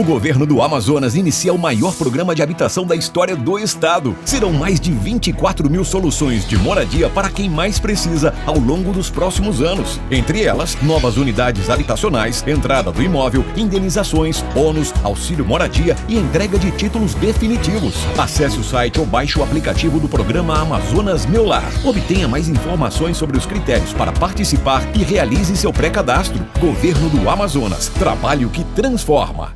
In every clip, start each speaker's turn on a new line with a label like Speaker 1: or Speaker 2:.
Speaker 1: O governo do Amazonas inicia o maior programa de habitação da história do estado. Serão mais de 24 mil soluções de moradia para quem mais precisa ao longo dos próximos anos. Entre elas, novas unidades habitacionais, entrada do imóvel, indenizações, bônus, auxílio moradia e entrega de títulos definitivos. Acesse o site ou baixe o aplicativo do programa Amazonas Meu Lar. Obtenha mais informações sobre os critérios para participar e realize seu pré-cadastro. Governo do Amazonas. Trabalho que transforma.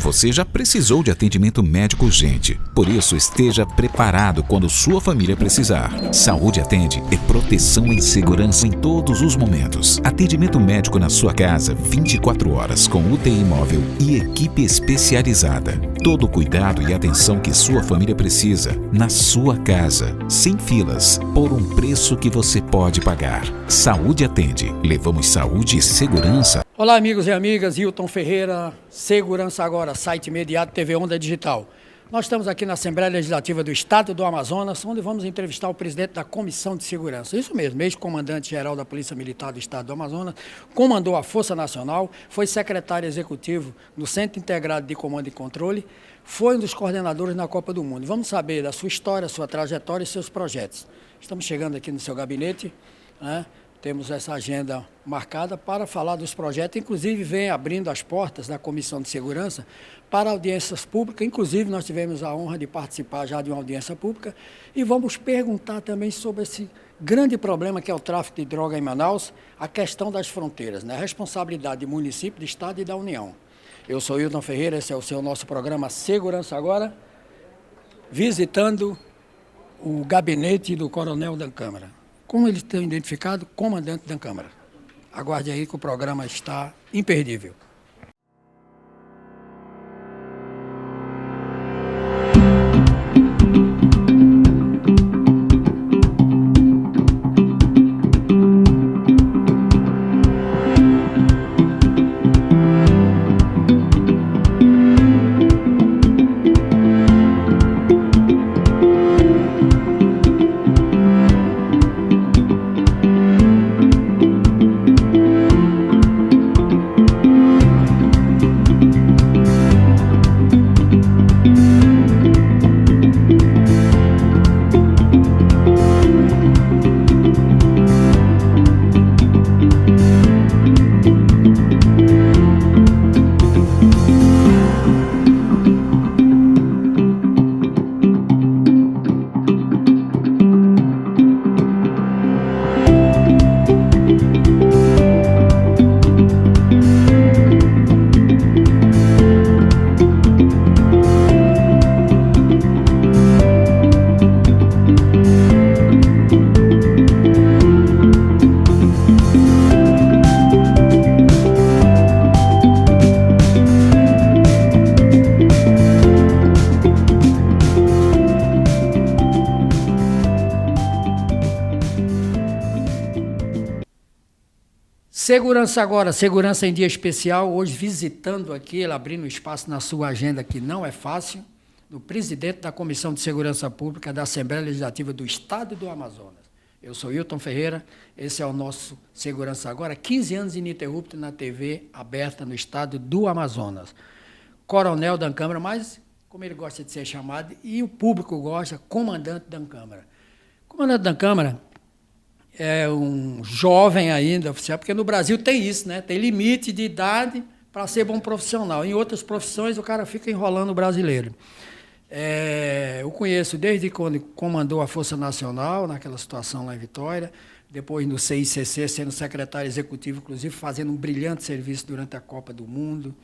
Speaker 2: Você já precisou de atendimento médico urgente, por isso esteja preparado quando sua família precisar. Saúde Atende é proteção e segurança em todos os momentos. Atendimento médico na sua casa 24 horas com UTI móvel e equipe especializada. Todo o cuidado e atenção que sua família precisa na sua casa, sem filas, por um preço que você pode pagar. Saúde Atende. Levamos saúde e segurança.
Speaker 3: Olá, amigos e amigas, Hilton Ferreira, Segurança Agora, site imediato, TV Onda Digital. Nós estamos aqui na Assembleia Legislativa do Estado do Amazonas, onde vamos entrevistar o presidente da Comissão de Segurança. Isso mesmo, ex-comandante-geral da Polícia Militar do Estado do Amazonas, comandou a Força Nacional, foi secretário executivo no Centro Integrado de Comando e Controle, foi um dos coordenadores na Copa do Mundo. Vamos saber da sua história, sua trajetória e seus projetos. Estamos chegando aqui no seu gabinete, né? Temos essa agenda marcada para falar dos projetos, inclusive vem abrindo as portas da Comissão de Segurança para audiências públicas, inclusive nós tivemos a honra de participar já de uma audiência pública e vamos perguntar também sobre esse grande problema que é o tráfico de droga em Manaus, a questão das fronteiras, né? A responsabilidade do município, do Estado e da União. Eu sou Hilton Ferreira, esse é o nosso programa Segurança Agora, visitando o gabinete do Coronel da Câmara. Como eles têm identificado, comandante da Câmara. Aguarde aí que o programa está imperdível. Segurança Agora, Segurança em Dia Especial, hoje visitando aqui, ele abrindo espaço na sua agenda, que não é fácil, do presidente da Comissão de Segurança Pública da Assembleia Legislativa do Estado do Amazonas. Eu sou Hilton Ferreira, esse é o nosso Segurança Agora, 15 anos ininterrupto na TV aberta no Estado do Amazonas. Coronel da Câmara, mas como ele gosta de ser chamado, e o público gosta, comandante da Câmara. Comandante da Câmara é um jovem ainda, oficial, porque no Brasil tem isso, né? Tem limite de idade para ser bom profissional. Em outras profissões, o cara fica enrolando o brasileiro. Eu conheço desde quando comandou a Força Nacional, naquela situação lá em Vitória, depois no CICC, sendo secretário executivo, inclusive fazendo um brilhante serviço durante a Copa do Mundo.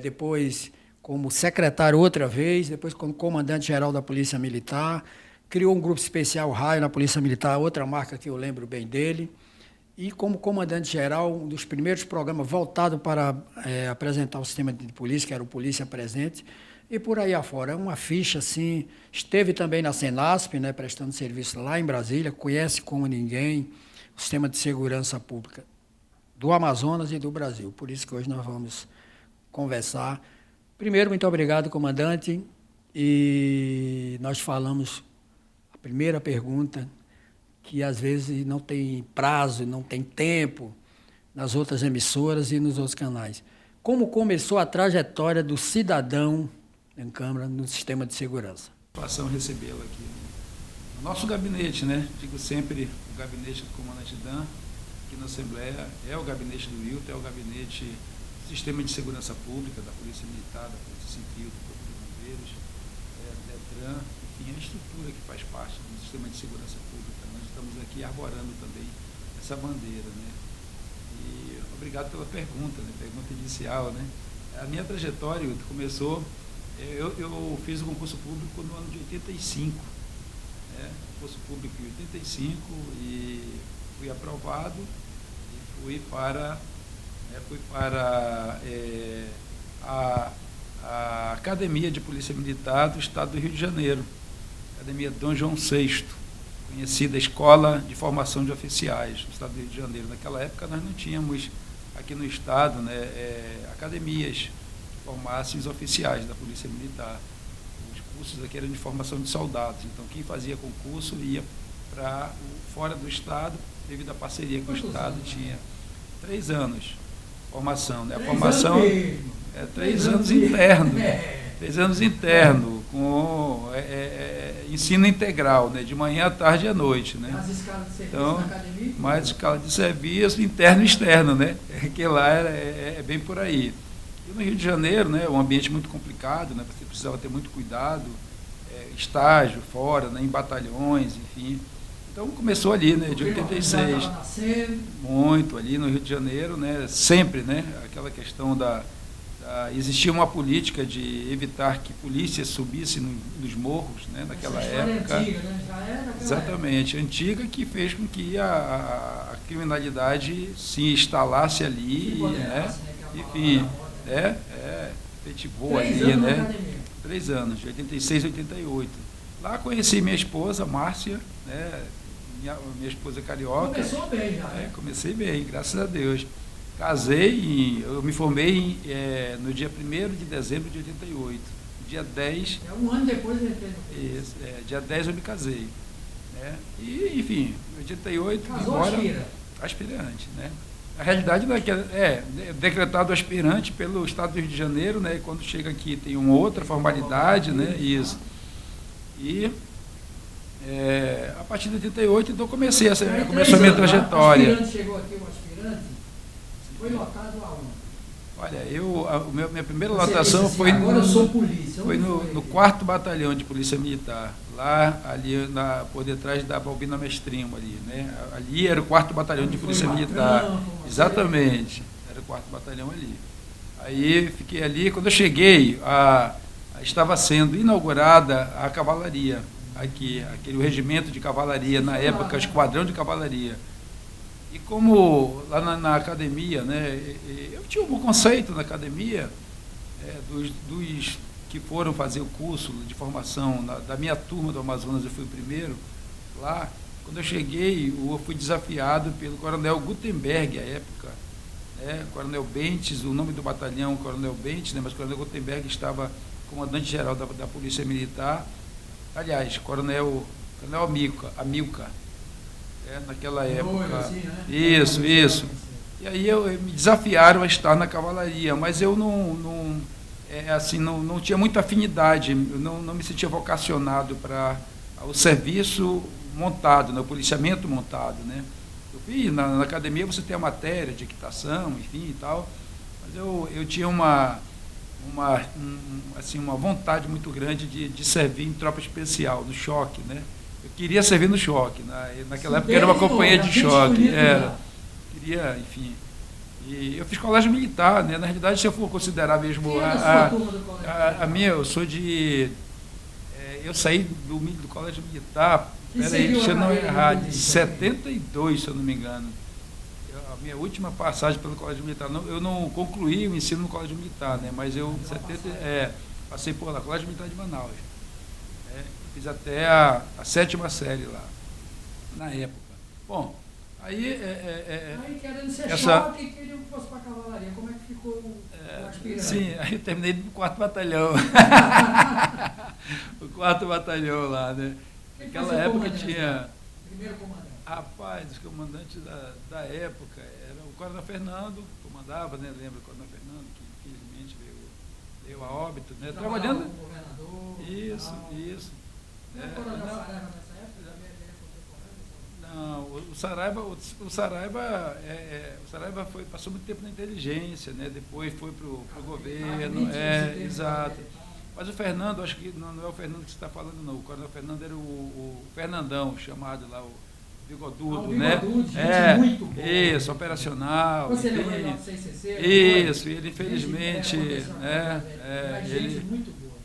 Speaker 3: Depois como secretário outra vez, depois como comandante-geral da Polícia Militar, criou um grupo especial Raio na Polícia Militar, outra marca que eu lembro bem dele, e como comandante-geral, um dos primeiros programas voltado para apresentar o sistema de polícia, que era o Polícia Presente, e por aí afora. É uma ficha, assim, esteve também na Senasp, né, prestando serviço lá em Brasília, conhece como ninguém o sistema de segurança pública do Amazonas e do Brasil. Por isso que hoje nós vamos conversar. Primeiro, muito obrigado, comandante. E nós falamos, a primeira pergunta, que às vezes não tem prazo, não tem tempo nas outras emissoras e nos outros canais. Como começou a trajetória do cidadão em Câmara no sistema de segurança?
Speaker 4: Satisfação recebê-lo aqui no nosso gabinete, né? Digo sempre, o gabinete do comandante Dan, aqui na Assembleia, é o gabinete do Wilton, é o gabinete do Sistema de Segurança Pública, da Polícia Militar, da Polícia Civil, do Corpo de Bombeiros, DETRAN, enfim, a estrutura que faz parte do Sistema de Segurança Pública. Nós estamos aqui arborando também essa bandeira, né? E obrigado pela pergunta, né? Pergunta inicial, né? A minha trajetória começou, eu fiz o concurso público no ano de 85, né? Concurso público em 85 e fui aprovado e fui para a Academia de Polícia Militar do Estado do Rio de Janeiro, Academia Dom João VI, conhecida Escola de Formação de Oficiais do Estado do Rio de Janeiro. Naquela época nós não tínhamos aqui no Estado, né, academias que formassem os oficiais da Polícia Militar. Os cursos aqui eram de formação de soldados, então quem fazia concurso ia para fora do Estado, devido à parceria com o Estado, tinha 3 anos formação, né? A formação 3 anos interno, 3 anos interno, com ensino integral, né? De manhã, à tarde e à noite, né?
Speaker 3: Mais escala de serviço
Speaker 4: então,
Speaker 3: na academia?
Speaker 4: Mais escala de serviço, interno e externo, né? Que lá é bem por aí. E no Rio de Janeiro, né? Um ambiente muito complicado, né? Você precisava ter muito cuidado, estágio fora, né? Em batalhões, enfim. Então começou ali, né, de 86, muito ali no Rio de Janeiro, né, sempre, né, aquela questão existia uma política de evitar que polícia subisse nos morros, né, naquela época.
Speaker 3: Antiga, né? Já era naquela
Speaker 4: exatamente, época. Antiga, que fez com que a criminalidade se instalasse ali, né, enfim, efetivou ali, né, 3 anos, de 86 a 88. Lá conheci minha esposa, Márcia, né, minha esposa carioca.
Speaker 3: Começou bem já, né?
Speaker 4: Comecei bem, graças a Deus. Casei, eu me formei no dia 1º de dezembro de 88. Dia 10...
Speaker 3: um ano depois eu entrei no
Speaker 4: isso, dia 10 eu me casei. Né? E, enfim, em 88...
Speaker 3: Casou
Speaker 4: aspirante, né? A realidade é decretado aspirante pelo Estado do Rio de Janeiro, né? E quando chega aqui tem uma outra formalidade, né? Isso. E... a partir de 88, então começou a minha trajetória.
Speaker 3: O aspirante chegou aqui, o aspirante foi lotado aonde?
Speaker 4: Olha, minha primeira lotação assim, foi,
Speaker 3: agora eu sou polícia.
Speaker 4: Foi no 4º Batalhão de Polícia Militar, lá ali por detrás da Balbina Mestrimo ali, né? Ali era o 4º Batalhão de Polícia Militar. Exatamente, era o 4º Batalhão ali. Aí fiquei ali, quando eu cheguei, estava sendo inaugurada a cavalaria. Aqui, aquele regimento de cavalaria, na época, esquadrão de cavalaria. E como lá na academia, né, eu tinha um bom conceito na academia, dos que foram fazer o curso de formação, da minha turma do Amazonas, eu fui o primeiro lá. Quando eu cheguei, eu fui desafiado pelo coronel Gutenberg, à época, né, coronel Bentes, o nome do batalhão, coronel Bentes, né, mas o coronel Gutenberg estava comandante-geral da Polícia Militar. Aliás, coronel Amilcar, naquela época. Assim, né? Isso. E aí me desafiaram a estar na cavalaria, mas eu não tinha muita afinidade, não me sentia vocacionado para o serviço montado, né, o policiamento montado, né. Eu vi na academia você tem a matéria de equitação, enfim e tal, mas eu tinha uma vontade muito grande de servir em tropa especial, no choque, né? Eu queria servir no choque, naquela época era uma companhia de choque, queria, enfim. E eu fiz colégio militar, né? Na realidade, se eu for considerar mesmo a minha, eu sou de... eu saí do colégio militar, peraí, deixa eu não errar, de 72, se eu não me engano. A minha última passagem pelo colégio militar, eu não concluí o ensino no colégio militar, né? Mas eu passei por lá, colégio militar de Manaus. Fiz até a 7ª série lá, na época. Bom, aí
Speaker 3: querendo ser choque, queriam que fosse para a cavalaria. Como é que ficou o aspirante?
Speaker 4: Sim, aí eu terminei no 4º batalhão. O 4º batalhão lá, né? Naquela época tinha...
Speaker 3: Primeiro comandante.
Speaker 4: Rapaz, os comandantes da época era o Coronel Fernando, comandava, né? Lembra o Coronel Fernando, que infelizmente veio a óbito, né? Trabalhando.
Speaker 3: Com o governador.
Speaker 4: Isso.
Speaker 3: Não é o Coronel Saraiva nessa época?
Speaker 4: Não, o Saraiva passou muito tempo na inteligência, né? Depois foi para o governo, exato. Mas o Fernando, acho que não é o Fernando que você está falando, não. O Coronel Fernando era o Fernandão, chamado lá, o Bigodudo, né?
Speaker 3: Muito bom.
Speaker 4: Isso, operacional.
Speaker 3: Você lembra do CCC?
Speaker 4: Isso, ele infelizmente,
Speaker 3: gente muito boa.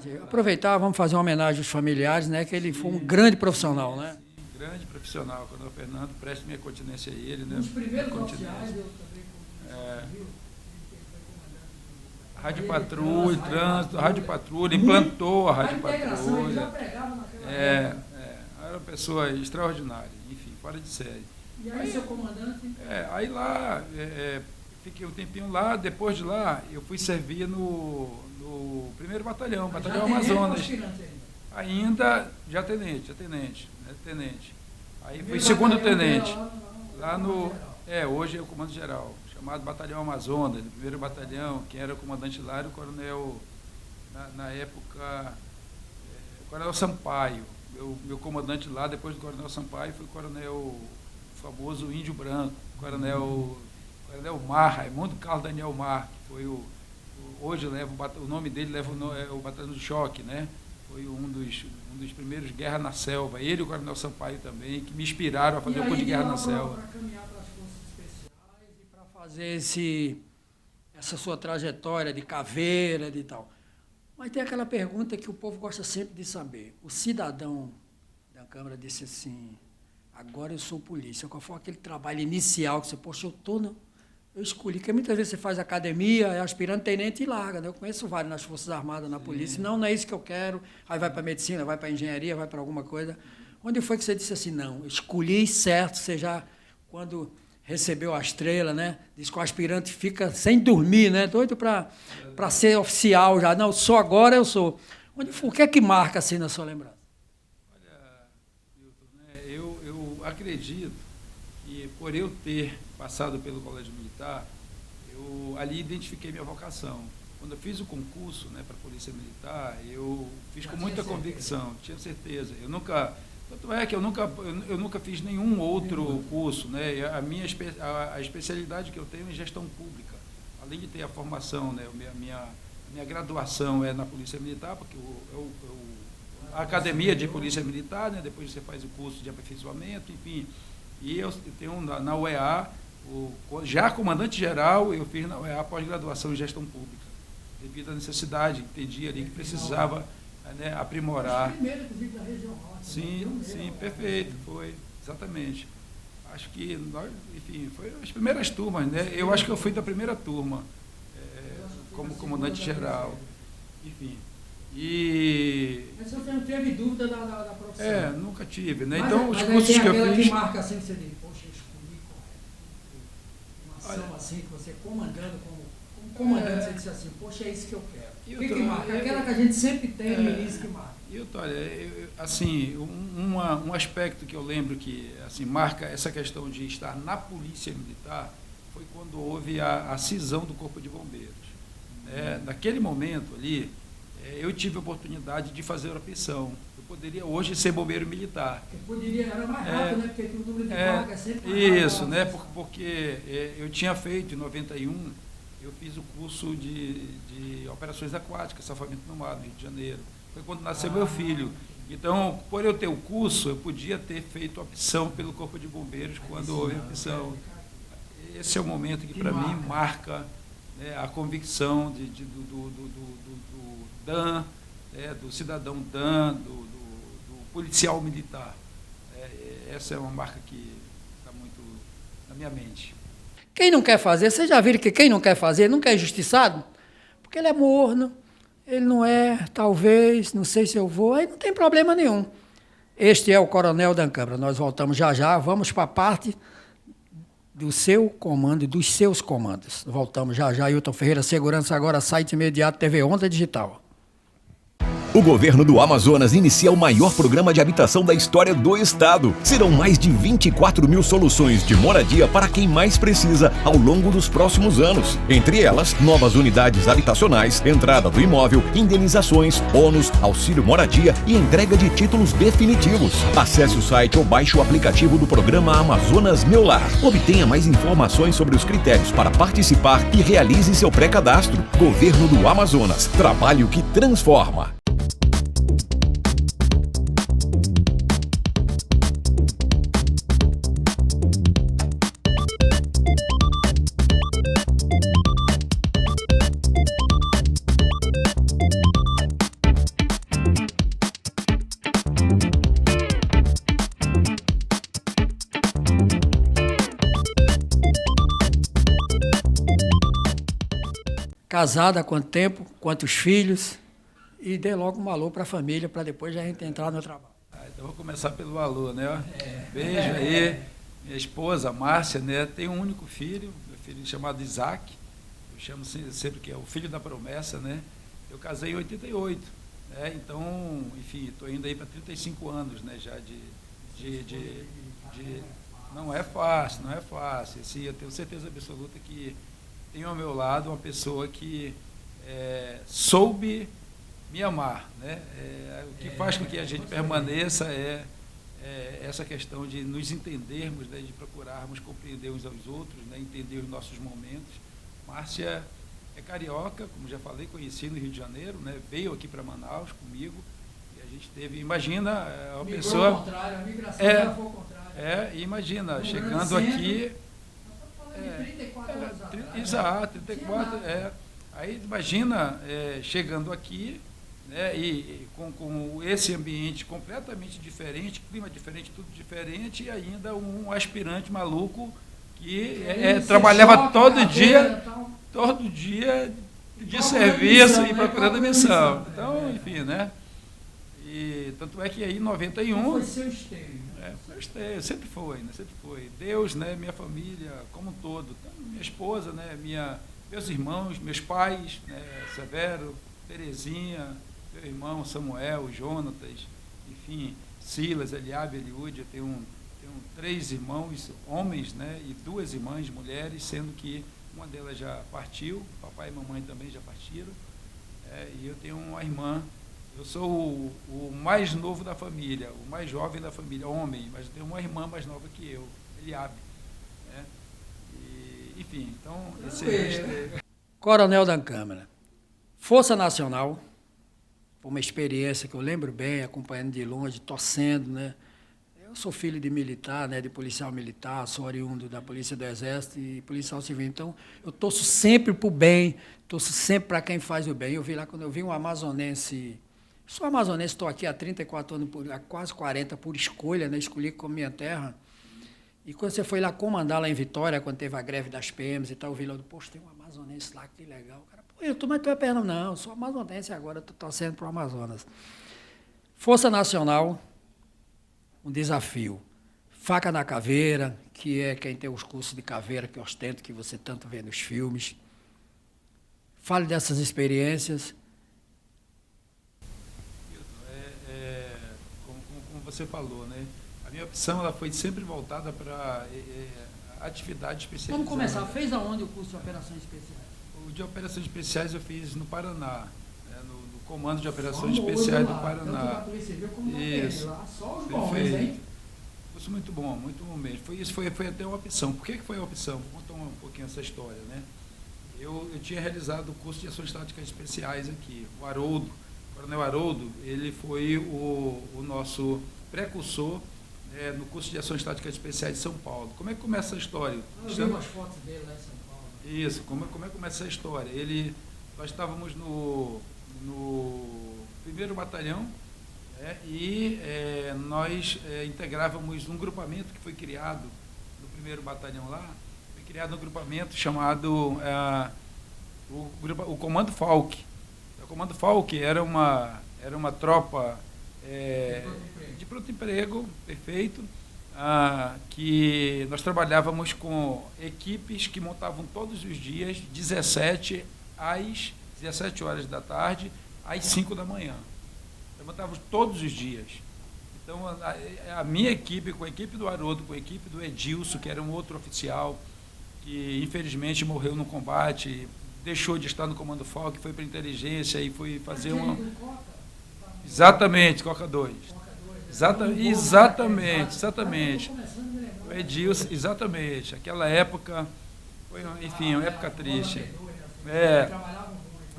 Speaker 4: Teve
Speaker 3: Aproveitar, vamos fazer uma homenagem aos familiares, né? Que ele foi um grande profissional, né?
Speaker 4: Sim, grande profissional. Quando o Fernando, preste minha continência a ele, né?
Speaker 3: Os primeiros oficiais, eu também
Speaker 4: Rádio Patrulha, trânsito, Rádio Patrulha, implantou a Rádio Patrulha.
Speaker 3: Ele já pregava naquela época.
Speaker 4: Era uma pessoa extraordinária, enfim, fora de série.
Speaker 3: E aí seu comandante?
Speaker 4: Aí lá, fiquei um tempinho lá, depois de lá, eu fui servir no 1º Batalhão, Batalhão Amazonas. Ainda já tenente. Aí fui 2º tenente. Lá no. Hoje é o comando geral, chamado Batalhão Amazonas, 1º Batalhão. Quem era o comandante lá era o coronel, na época, o coronel Sampaio. Meu comandante lá, depois do coronel Sampaio, foi o coronel famoso Índio Branco, coronel Mar, Raimundo Carlos Daniel Mar, que foi hoje o nome dele leva o Batalhão do Choque, né? Foi um dos primeiros Guerra na Selva. Ele e o coronel Sampaio também, que me inspiraram a fazer o curso de Guerra na Selva.
Speaker 3: Para caminhar para as forças especiais e para fazer essa sua trajetória de caveira e tal. Mas tem aquela pergunta que o povo gosta sempre de saber. O cidadão da Câmara disse assim, agora eu sou polícia. Qual foi aquele trabalho inicial que você, poxa, eu escolhi, porque muitas vezes você faz academia, é aspirante tenente e larga, né? Eu conheço vários nas Forças Armadas, na polícia. Não é isso que eu quero. Aí vai para medicina, vai para engenharia, vai para alguma coisa. Onde foi que você disse assim, não, escolhi certo, você já, quando recebeu a estrela, né? Diz que o aspirante fica sem dormir, né? Doido para ser oficial já. Não, sou agora, eu sou. O que é que marca assim na sua lembrança?
Speaker 4: Olha, Milton, né? Eu acredito que por eu ter passado pelo Colégio Militar, eu ali identifiquei minha vocação. Quando eu fiz o concurso, né, para a Polícia Militar, eu fiz com muita convicção, tinha certeza. Tanto é que eu nunca fiz nenhum outro curso, né? A especialidade que eu tenho é em gestão pública. Além de ter a formação, né? A minha graduação é na Polícia Militar, porque a academia de Polícia Militar, né? Depois você faz o curso de aperfeiçoamento, enfim. E eu tenho na UEA, já comandante-geral, eu fiz na UEA pós-graduação em gestão pública, devido à necessidade, entendi ali que precisava, né, aprimorar.
Speaker 3: Primeiro, inclusive, da região norte.
Speaker 4: Sim, perfeito, foi, exatamente. Acho que, enfim, foi as primeiras turmas, né? Eu acho que eu fui da primeira turma, como comandante-geral, enfim.
Speaker 3: Mas você não teve dúvida da profissão?
Speaker 4: Nunca tive, né?
Speaker 3: Mas,
Speaker 4: então, os cursos que eu fiz...
Speaker 3: que marca assim, que você diz, poxa, eu escolhi uma ação assim, que você comandando, como comandante, você disse assim, poxa, é isso que eu quero. O que marca? Aquela que a gente sempre tem no início que marca.
Speaker 4: Olha, assim, um aspecto que eu lembro que assim, marca essa questão de estar na Polícia Militar foi quando houve a cisão do Corpo de Bombeiros. Naquele momento ali, eu tive a oportunidade de fazer a opção. Eu poderia hoje ser bombeiro militar.
Speaker 3: Era mais rápido, né? Porque o número de vagas é sempre mais
Speaker 4: isso, né? Porque eu tinha feito, em 91, eu fiz o curso de operações aquáticas, salvamento no mar, no Rio de Janeiro. Foi quando nasceu meu filho. Então, por eu ter o curso, eu podia ter feito opção pelo Corpo de Bombeiros quando houve a opção. esse é o momento que, para mim, marca, né, a convicção do DAN, do cidadão DAN, do policial militar. Essa é uma marca que está muito na minha mente.
Speaker 3: Quem não quer fazer, vocês já viram que quem não quer fazer nunca é injustiçado? Porque ele é morno, ele não é, talvez, não sei se eu vou, aí não tem problema nenhum. Este é o Coronel da Câmara. Nós voltamos já, vamos para a parte do seu comando e dos seus comandos. Voltamos já, Ailton Ferreira, Segurança Agora, site imediato, TV Onda Digital.
Speaker 1: O governo do Amazonas inicia o maior programa de habitação da história do estado. Serão mais de 24 mil soluções de moradia para quem mais precisa ao longo dos próximos anos. Entre elas, novas unidades habitacionais, entrada do imóvel, indenizações, ônus, auxílio moradia e entrega de títulos definitivos. Acesse o site ou baixe o aplicativo do programa Amazonas Meu Lar. Obtenha mais informações sobre os critérios para participar e realize seu pré-cadastro. Governo do Amazonas. Trabalho que transforma.
Speaker 3: Casada há quanto tempo, quantos filhos, e dê logo um alô para a família, para depois a gente entrar no trabalho.
Speaker 4: Então vou começar pelo alô, né? Beijo aí, minha esposa, Márcia, né? Tem um único filho, meu filho chamado Isaac, eu chamo sempre que é o filho da promessa, né? Eu casei em 88, né? Então, enfim, estou indo aí para 35 anos, né? Já não é fácil, não é fácil. Assim, eu tenho certeza absoluta que tenho ao meu lado uma pessoa que soube me amar, né? O que faz com que a gente permaneça é essa questão de nos entendermos, né? De procurarmos compreender uns aos outros, né? Entender os nossos momentos. Márcia é carioca, como já falei, conheci no Rio de Janeiro, né? Veio aqui para Manaus comigo e a gente teve, imagina, uma pessoa...
Speaker 3: Ao contrário, a migração dela foi ao contrário.
Speaker 4: Imagina, chegando aqui...
Speaker 3: 34 anos atrás.
Speaker 4: Exato, 34. Aí imagina chegando aqui, né, e com esse ambiente completamente diferente, clima diferente, tudo diferente, e ainda um aspirante maluco que trabalhava todo dia de serviço e procurando missão. Então, enfim, né? E tanto é que aí em 91...
Speaker 3: Foi seu esteio.
Speaker 4: Meu esteio, sempre foi, né? Sempre foi. Deus, né? Minha família, como um todo. Então, minha esposa, né? Meus irmãos, meus pais, né? Severo, Terezinha, meu irmão Samuel, Jonatas, enfim, Silas, Eliabe, Eliúde. Eu tenho 3 irmãos homens, né? E 2 irmãs mulheres, sendo que uma delas já partiu, papai e mamãe também já partiram. E eu tenho uma irmã. Eu sou o mais novo da família, o mais jovem da família, homem, mas eu tenho uma irmã mais nova que eu, Eliabe. Né? Enfim, então,
Speaker 3: Coronel da Câmara. Força Nacional, foi uma experiência que eu lembro bem, acompanhando de longe, torcendo, né? Eu sou filho de militar, né, de policial militar, sou oriundo da Polícia do Exército e policial civil, então eu torço sempre para o bem, torço sempre para quem faz o bem. Eu vi lá, quando eu vi um amazonense... Sou amazonense, estou aqui há 34 anos, há quase 40, por escolha, né? Escolhi como minha terra. E quando você foi lá comandar lá em Vitória, quando teve a greve das PMs e tal, eu vi lá, poxa, tem um amazonense lá, que legal. Cara, pô, mas tu é perna? Não, eu sou amazonense agora, estou torcendo para o Amazonas. Força Nacional, um desafio. Faca na caveira, que é quem tem os cursos de caveira que ostento, que você tanto vê nos filmes. Fale dessas experiências.
Speaker 4: Como você falou, né? A minha opção ela foi sempre voltada para atividade especializada.
Speaker 3: Vamos começar. Fez aonde o curso de Operações Especiais?
Speaker 4: O de Operações Especiais eu fiz no Paraná, né? no Comando de Operações Especiais do Paraná. Isso.
Speaker 3: Lá, só os bons, hein?
Speaker 4: Curso muito bom mesmo. Foi até uma opção. Por que foi a opção? Vou contar um pouquinho essa história, né? Eu tinha realizado o curso de Ações Táticas Especiais aqui, o Haroldo. O Coronel Haroldo, ele foi o nosso precursor, no curso de Ações Táticas Especiais de São Paulo. Como é que começa a história?
Speaker 3: Eu vi umas fotos dele lá em São Paulo.
Speaker 4: Isso, como é que começa a história? Nós estávamos no 1º Batalhão, e nós integrávamos um grupamento que foi criado no 1º Batalhão lá, foi criado um grupamento chamado o Comando Falck. O Comando Falck era uma tropa de pronto emprego, perfeito, que nós trabalhávamos com equipes que montavam todos os dias, 17 horas da tarde, às 5 da manhã. Montávamos todos os dias. Então, a minha equipe, com a equipe do Haroldo, com a equipe do Edilson, que era um outro oficial, que infelizmente morreu no combate, deixou de estar no Comando Falck, foi para a inteligência e foi fazer uma... Exatamente, Coca 2. Exatamente. O Edilson, exatamente. Aquela época foi, enfim, uma época triste.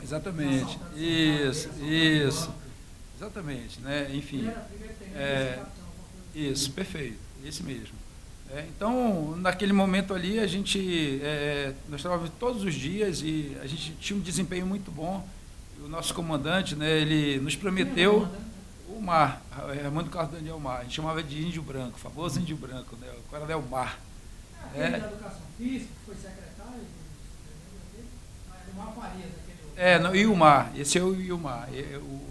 Speaker 4: Exatamente. Isso. Exatamente, né? Enfim. Isso, perfeito. Esse mesmo. Então, naquele momento ali, nós trabalhávamos todos os dias e a gente tinha um desempenho muito bom. O nosso comandante, né, ele nos prometeu o Mar, Armando Carlos Daniel Mar, a gente chamava de Índio Branco, famoso Índio Branco, né, o Coronel Mar.
Speaker 3: Aquele da Educação Física, que foi secretário do Mar Farias,
Speaker 4: Ilmar, esse é o Ilmar.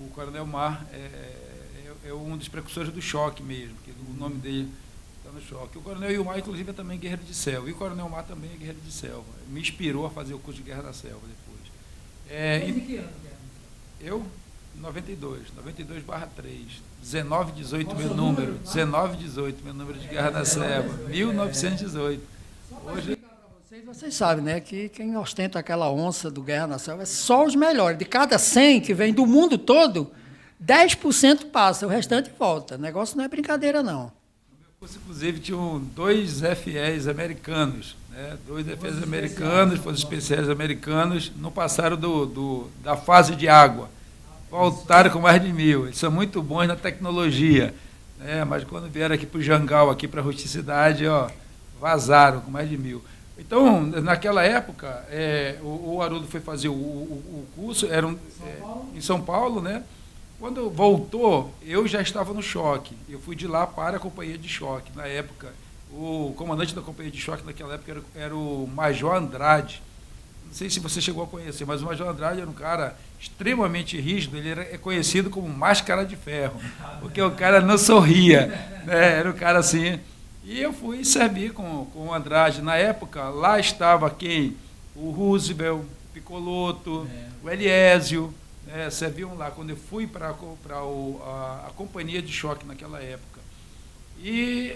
Speaker 4: O Coronel Mar é um dos precursores do choque mesmo, que o nome dele está no choque. O Coronel Ilmar, inclusive, é também guerreiro de selva, e o Coronel Mar também é guerreiro de selva. Me inspirou a fazer o curso de Guerra da Selva depois.
Speaker 3: Desde que ano?
Speaker 4: Eu, 92/3, 1918 meu número, 1918 meu número de Guerra da Selva, 1918.
Speaker 3: Hoje, vocês sabem, né, que quem ostenta aquela onça do Guerra na Selva é só os melhores. De cada 100 que vem do mundo todo, 10% passa, o restante volta. O negócio não é brincadeira, não.
Speaker 4: No meu curso, inclusive, tinham 2 FEs americanos, né? 2 FEs americanos, forças especiais americanos, não passaram da fase de água. Voltaram com mais de 1000. Eles são muito bons na tecnologia, né? Mas quando vieram aqui para o Jangal, aqui para a Rusticidade, vazaram com mais de 1000. Então, naquela época, o Haroldo foi fazer o curso, em São Paulo, né? Quando voltou, eu já estava no choque. Eu fui de lá para a companhia de choque. Na época, o comandante da companhia de choque naquela época era o Major Andrade. Não sei se você chegou a conhecer, mas o Major Andrade era um cara extremamente rígido, ele é conhecido como Máscara de Ferro, porque o cara não sorria, né? Era um cara assim. E eu fui servir com o Andrade. Na época, lá estava quem? O Roosevelt, Picoloto, o Eliésio, serviam lá, quando eu fui para a companhia de choque naquela época. E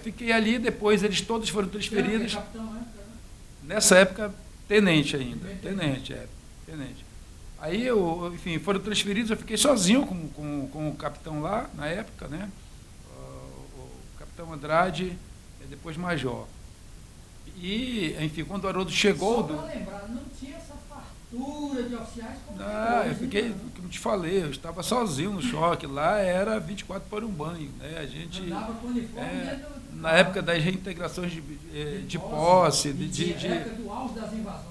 Speaker 4: fiquei ali, depois eles todos foram transferidos. Nessa época, tenente ainda, tenente. Aí, enfim, foram transferidos, eu fiquei sozinho com o capitão lá, na época, né? Capitão Andrade, depois Major. E, enfim, quando o Haroldo chegou...
Speaker 3: Só para lembrar, não tinha essa fartura de oficiais como
Speaker 4: eu fiquei, como te falei, eu estava sozinho no choque, lá era 24 para um banho, né? A gente... na época das reintegrações de posse,
Speaker 3: época do auge das invasões.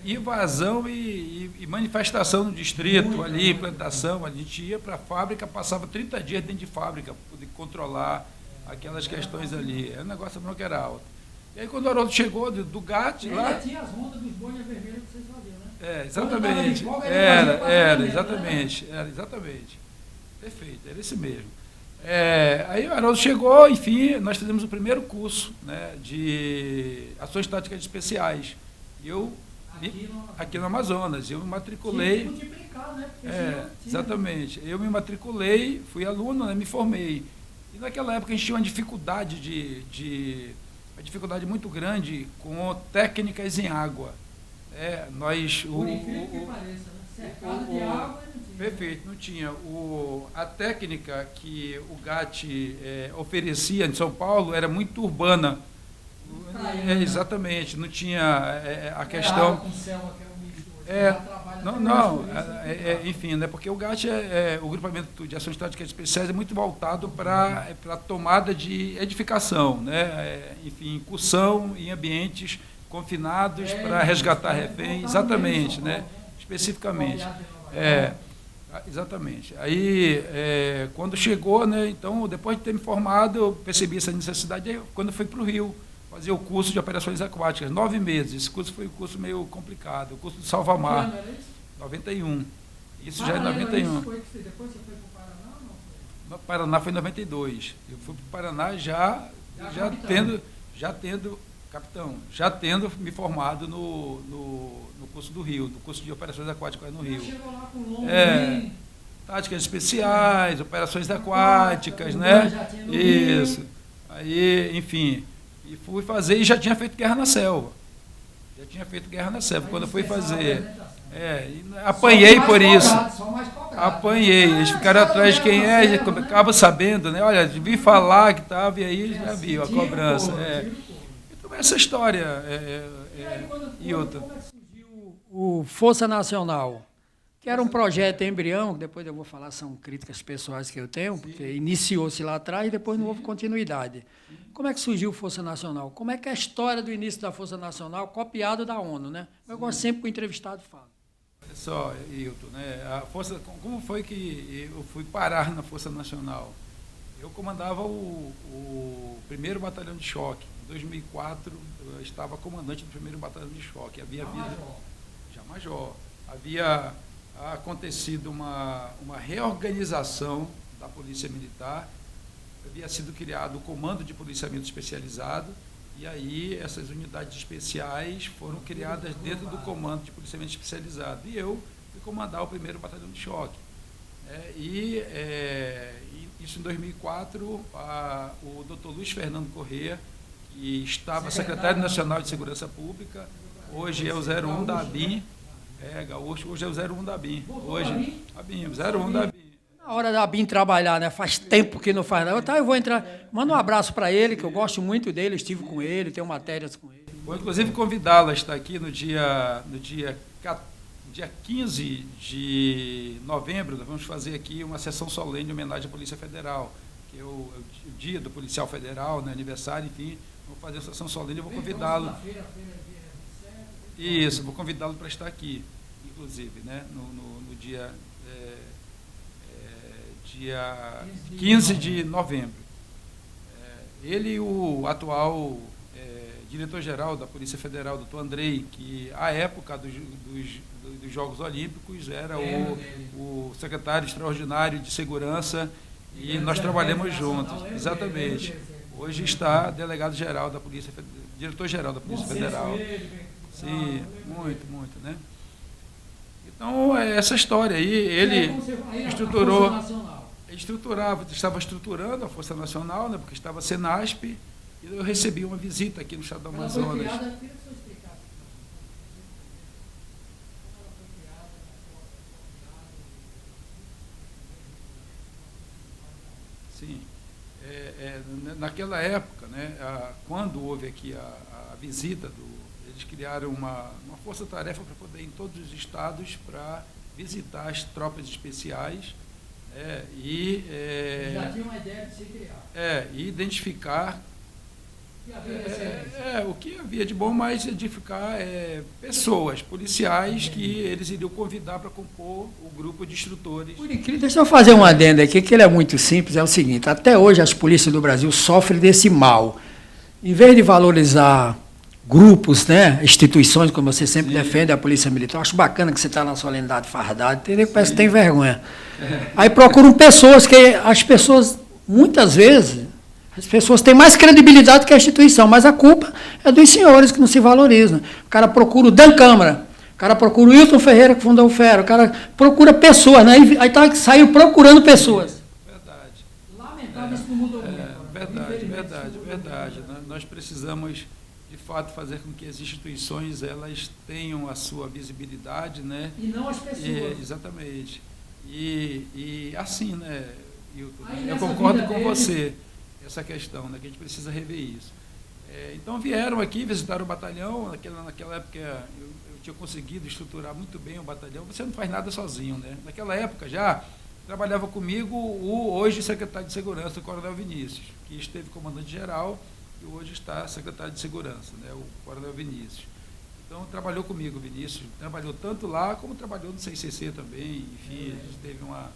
Speaker 4: Invasão e manifestação no distrito, ali, implantação, a gente ia para a fábrica, passava 30 dias dentro de fábrica, para poder controlar aquelas questões ali. Era um negócio não que era alto. E aí, quando o Haroldo chegou do GAT, lá...
Speaker 3: tinha as rondas dos boinas vermelhas que vocês faziam, né?
Speaker 4: Exatamente. Exatamente. Perfeito, era esse mesmo. Aí o Haroldo chegou, enfim, nós fizemos o primeiro curso, né, de ações táticas especiais. E eu... Aqui no Amazonas, eu me matriculei. Exatamente. Eu me matriculei, fui aluno, né, me formei. E naquela época a gente tinha uma dificuldade uma dificuldade muito grande com técnicas em água.
Speaker 3: Por incrível que pareça, né? Cercado de água não tinha.
Speaker 4: Perfeito, não tinha. A técnica que o GAT oferecia em São Paulo era muito urbana. Exatamente, não tinha a questão.
Speaker 3: Com selva, que é um misto,
Speaker 4: Não, enfim, né, porque o GAT, o Grupamento de Ações Táticas Especiais, é muito voltado para a tomada de edificação, né, enfim, incursão em ambientes confinados para resgatar refém, exatamente, né, especificamente. Exatamente. Aí, quando chegou, né, então, depois de ter me formado, eu percebi essa necessidade, aí, quando eu fui para o Rio, fazer o curso de operações aquáticas, 9 meses. Esse curso foi um curso meio complicado, o curso do Salvamar, 91. Isso já é 91. Depois você foi para o Paraná ou não foi? No Paraná foi em 92. Eu fui para o Paraná já tendo me formado no curso do Rio, no curso de operações aquáticas no Rio.
Speaker 3: Chegou lá com longo,
Speaker 4: táticas especiais, operações aquáticas, né? Isso. Aí, enfim, e fui fazer e já tinha feito guerra na selva. Quando eu fui fazer. Apanhei por isso. Apanhei. Eles ficaram atrás de quem é, e acaba sabendo, né? Olha, vi falar que estava, e aí já viu a cobrança. Então, essa história. E outra.
Speaker 3: Como é que surgiu o Força Nacional? Que era um projeto embrião, que depois eu vou falar, são críticas pessoais que eu tenho, porque iniciou-se lá atrás e depois não houve continuidade. Como é que surgiu o Força Nacional? Como é que é a história do início da Força Nacional, copiado da ONU, né? Eu gosto sempre que o entrevistado fala.
Speaker 4: Olha só, Hilton, né? Como foi que eu fui parar na Força Nacional? Eu comandava o 1º Batalhão de Choque. Em 2004, eu estava comandante do 1º Batalhão de Choque. Já major. Havia acontecido uma reorganização da Polícia Militar, havia sido criado o Comando de Policiamento Especializado, e aí essas unidades especiais foram criadas dentro do Comando de Policiamento Especializado, e eu fui comandar o 1º Batalhão de Choque. Isso em 2004, o Dr. Luiz Fernando Corrêa, que estava secretário nacional de Segurança Pública, hoje é o 01 da ABIN, hoje é o 01 da ABIN. Hoje, ABIN, 01 da ABIN.
Speaker 3: Na hora da ABIN trabalhar, né? Faz tempo que não faz nada. Eu vou entrar. Manda um abraço para ele, que eu gosto muito dele, estive com ele, tenho matérias com ele.
Speaker 4: Vou, inclusive, convidá-la a estar aqui no dia 15 de novembro. Nós vamos fazer aqui uma sessão solene em homenagem à Polícia Federal, que é o dia do policial federal, né, aniversário, enfim. Vou fazer a sessão solene e vou convidá-lo. Isso, vou convidá-lo para estar aqui, inclusive, né, no dia 15 de novembro. Ele e o atual diretor-geral da Polícia Federal, doutor Andrei, que à época dos Jogos Olímpicos era o secretário extraordinário de Segurança, e nós trabalhamos juntos, exatamente. Hoje está delegado-geral da Polícia, diretor-geral da Polícia Federal. Sim, muito, né? Então, essa história aí, ele estava estruturando a Força Nacional, né, porque estava a Senasp, e eu recebi uma visita aqui no estado do Amazonas. Sim. Naquela época, né, quando houve aqui a visita eles criaram uma força-tarefa para poder ir em todos os estados para visitar as tropas especiais,
Speaker 3: já tinha uma ideia de se criar.
Speaker 4: E identificar o que havia de bom, mas edificar pessoas, policiais, que eles iriam convidar para compor o grupo de instrutores.
Speaker 3: Por incrível, deixa eu fazer um adendo aqui, que ele é muito simples, é o seguinte: até hoje as polícias do Brasil sofrem desse mal. Em vez de valorizar grupos, né, instituições, como você sempre defende, a Polícia Militar, eu acho bacana que você está na solenidade fardado, entendeu? Parece que tem vergonha. Aí procuram pessoas que as pessoas, muitas vezes, as pessoas têm mais credibilidade que a instituição, mas a culpa é dos senhores que não se valorizam. O cara procura o Dan Câmara, o cara procura o Wilton Ferreira, que fundou o FERA, o cara procura pessoas, né? Aí saiu procurando pessoas.
Speaker 4: Verdade.
Speaker 3: Lamentável isso no mundo.
Speaker 4: Verdade. Nós precisamos, de fato, fazer com que as instituições elas tenham a sua visibilidade, né?
Speaker 3: E não as pessoas.
Speaker 4: Exatamente. E assim, né, Hilton, eu concordo com você, essa questão, né, que a gente precisa rever isso. Então vieram aqui, visitaram o batalhão, naquela época eu tinha conseguido estruturar muito bem o batalhão. Você não faz nada sozinho, né? Naquela época já trabalhava comigo o hoje secretário de Segurança, o Coronel Vinícius, que esteve comandante-geral e hoje está secretário de Segurança, né? O Coronel Vinícius. Então, trabalhou comigo, o Vinícius. Trabalhou tanto lá como trabalhou no CCC também. Enfim, a gente teve uma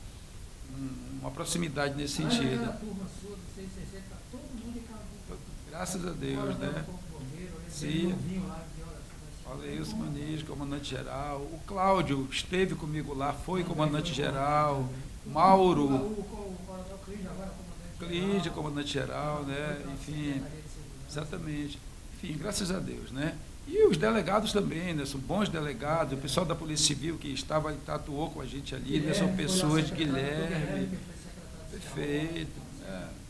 Speaker 4: proximidade nesse sentido.
Speaker 3: A turma sua do CCC está todo mundo em casa.
Speaker 4: Graças a Deus, né? Sim. Olha isso, Maniz, comandante-geral. O Cláudio esteve comigo lá, foi comandante-geral. Mauro.
Speaker 3: O Coronel Clídio agora comandante-geral.
Speaker 4: Clídio, comandante-geral, né? Enfim, exatamente. Enfim, graças a Deus, né? E os delegados também, né? São bons delegados. O pessoal da Polícia Civil que atuou com a gente ali, né? São pessoas de Guilherme. Perfeito.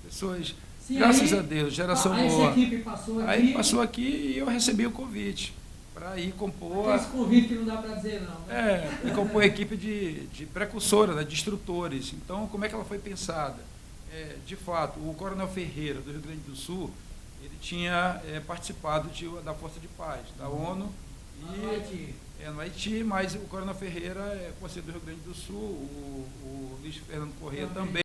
Speaker 4: Pessoas, sim, graças a Deus, geração boa.
Speaker 3: Essa equipe passou aqui.
Speaker 4: Aí passou aqui e eu recebi o convite para ir compor.
Speaker 3: Esse convite que não dá para dizer, não. Né?
Speaker 4: E compor a equipe de precursora, né? De instrutores. Então, como é que ela foi pensada? De fato, o Coronel Ferreira, do Rio Grande do Sul, ele tinha participado da Força de Paz, da ONU, no Haiti, mas o Coronel Ferreira é conselheiro do Rio Grande do Sul, o Luiz Fernando Corrêa também.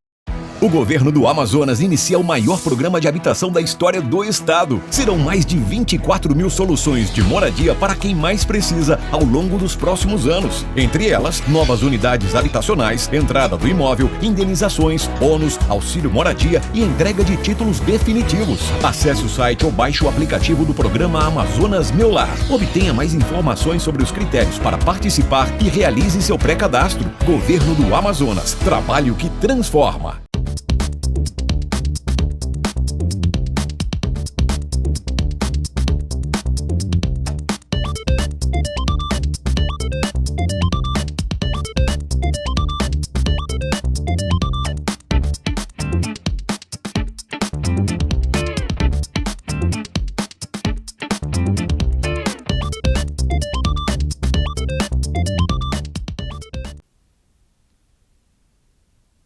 Speaker 1: O governo do Amazonas inicia o maior programa de habitação da história do estado. Serão mais de 24 mil soluções de moradia para quem mais precisa ao longo dos próximos anos. Entre elas, novas unidades habitacionais, entrada do imóvel, indenizações, ônus, auxílio moradia e entrega de títulos definitivos. Acesse o site ou baixe o aplicativo do programa Amazonas Meu Lar. Obtenha mais informações sobre os critérios para participar e realize seu pré-cadastro. Governo do Amazonas. Trabalho que transforma.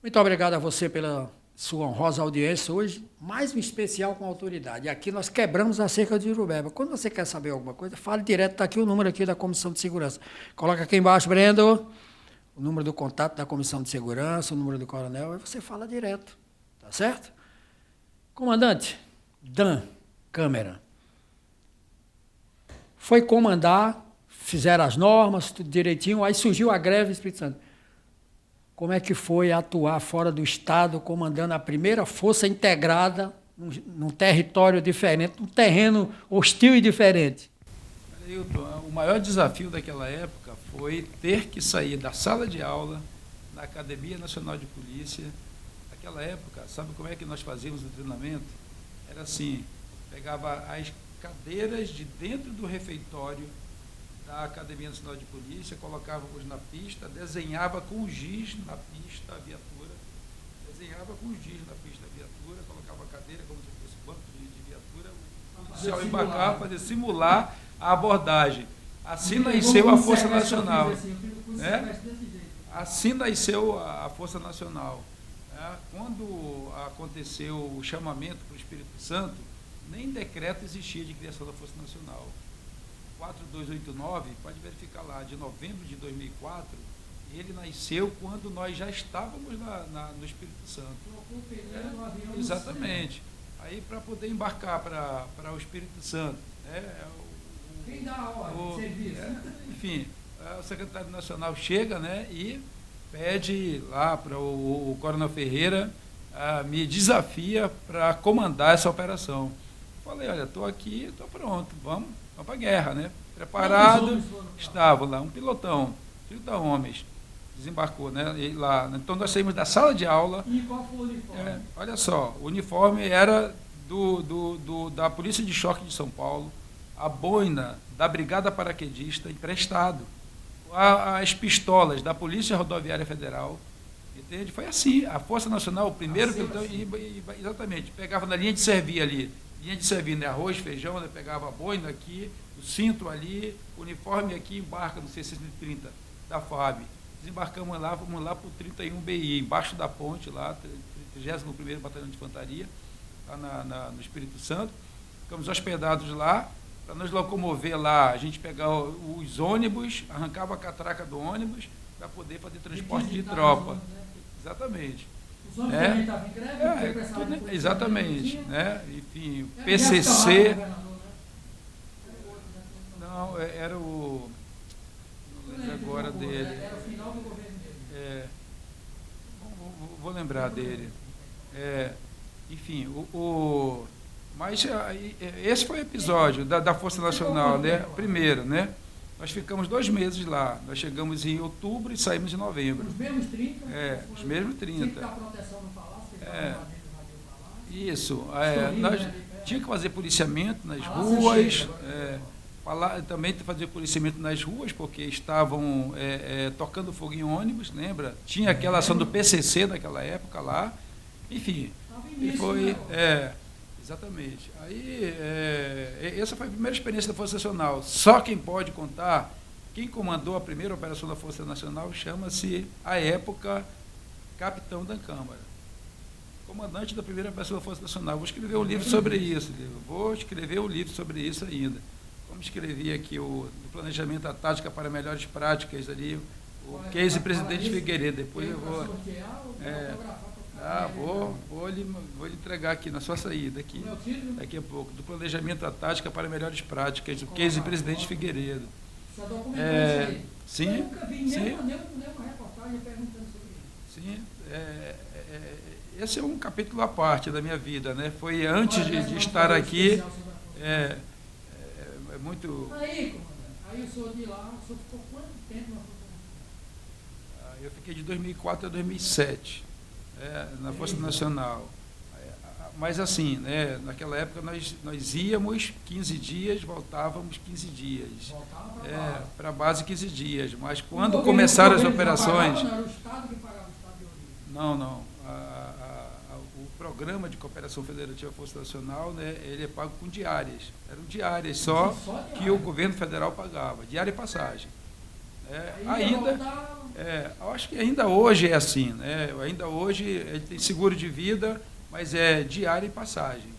Speaker 3: Muito obrigado a você pela sua honrosa audiência hoje, mais um especial com autoridade. E aqui nós quebramos a cerca de Jurubeba. Quando você quer saber alguma coisa, fale direto, está aqui o número aqui da Comissão de Segurança. Coloca aqui embaixo, Brendo, o número do contato da Comissão de Segurança, o número do coronel, e você fala direto, tá certo? Comandante, Dan Câmara, foi comandar, fizeram as normas, tudo direitinho, aí surgiu a greve, Espírito Santo. Como é que foi atuar fora do Estado, comandando a primeira força integrada num território diferente, num terreno hostil e diferente?
Speaker 4: Ailton, o maior desafio daquela época foi ter que sair da sala de aula, da Academia Nacional de Polícia. Naquela época, sabe como é que nós fazíamos o treinamento? Era assim, pegava as cadeiras de dentro do refeitório da Academia Nacional de Polícia, colocávamos na pista, desenhava com giz na pista a viatura, colocava a cadeira como se fosse banco de viatura, o policial embarcava para simular a abordagem. Assim nasceu a Força Nacional. Assim nasceu a Força Nacional. Quando aconteceu o chamamento para o Espírito Santo, nem decreto existia de criação da Força Nacional. 4289, pode verificar lá, de novembro de 2004, ele nasceu quando nós já estávamos no Espírito Santo. Exatamente. Aí, para poder embarcar para o Espírito Santo,
Speaker 3: quem dá a ordem de serviço?
Speaker 4: Enfim, o secretário nacional chega, né, e pede lá para o Coronel Ferreira, me desafia para comandar essa operação. Falei, olha, estou aqui, estou pronto, vamos para a guerra, né? Preparado, estava lá, um pilotão, 30 homens, desembarcou, né? E lá, então nós saímos da sala de aula.
Speaker 3: E qual foi o uniforme?
Speaker 4: Olha só, o uniforme era da Polícia de Choque de São Paulo, a boina da Brigada Paraquedista emprestado, as pistolas da Polícia Rodoviária Federal, entende? Foi assim, a Força Nacional, o primeiro pilotão, exatamente, pegava na linha de servir ali, né? Arroz, feijão, né? Pegava a boina aqui, o cinto ali, o uniforme aqui, embarca no C-630 da FAB. Desembarcamos lá, vamos lá para o 31BI, embaixo da ponte, lá, 31º Batalhão de Infantaria, lá no Espírito Santo. Ficamos hospedados lá para nos locomover lá, a gente pegava os ônibus, arrancava a catraca do ônibus para poder fazer transporte de tropa. Exatamente.
Speaker 3: Os homens também estavam em greve?
Speaker 4: Exatamente. Né? Enfim, o PCC... Não, era o... Não lembro agora dele.
Speaker 3: Era o final do governo dele.
Speaker 4: Vou lembrar dele. Enfim, mas esse foi o episódio da Força Nacional, né? Primeiro, né? Nós ficamos 2 meses lá. Nós chegamos em outubro e saímos em novembro.
Speaker 3: Os mesmos 30?
Speaker 4: Os mesmos 30.
Speaker 3: Tinha que dar proteção no palácio?
Speaker 4: Isso. Nós tínhamos que fazer policiamento nas ruas. Também fazer policiamento nas ruas, porque estavam tocando fogo em ônibus, lembra? Tinha aquela ação do PCC naquela época lá. Enfim, e foi... Exatamente. Aí, essa foi a primeira experiência da Força Nacional. Só quem pode contar, quem comandou a primeira operação da Força Nacional chama-se, à época, Capitão da Câmara. Comandante da primeira operação da Força Nacional. Vou escrever um livro sobre isso. Ainda. Como escrevi aqui o planejamento da tática para melhores práticas ali, o case presidente Figueiredo. Depois eu vou... vou lhe entregar aqui na sua saída, daqui a pouco, do planejamento da tática para melhores práticas, do case presidente Figueiredo.
Speaker 3: Você documentou isso aí?
Speaker 4: Sim.
Speaker 3: Eu nunca vi nenhuma reportagem perguntando sobre isso.
Speaker 4: Sim. Esse é um capítulo à parte da minha vida, né? Foi antes de estar aqui. Muito...
Speaker 3: Aí o senhor de lá, o senhor ficou quanto tempo na Força Nacional?
Speaker 4: Eu fiquei de 2004 a 2007. Na Força Nacional. Mas assim, né, naquela época nós íamos 15 dias, voltávamos 15 dias. Para a base 15 dias. Mas quando começaram as operações...
Speaker 3: Não era o Estado que pagava o Estado de origem?
Speaker 4: Não. O programa de cooperação federativa Força Nacional, né, ele é pago com diárias. Eram diárias só que o governo federal pagava. Diária e passagem. Eu acho que ainda hoje é assim, né? Ainda hoje ele tem seguro de vida, mas é diária e passagem.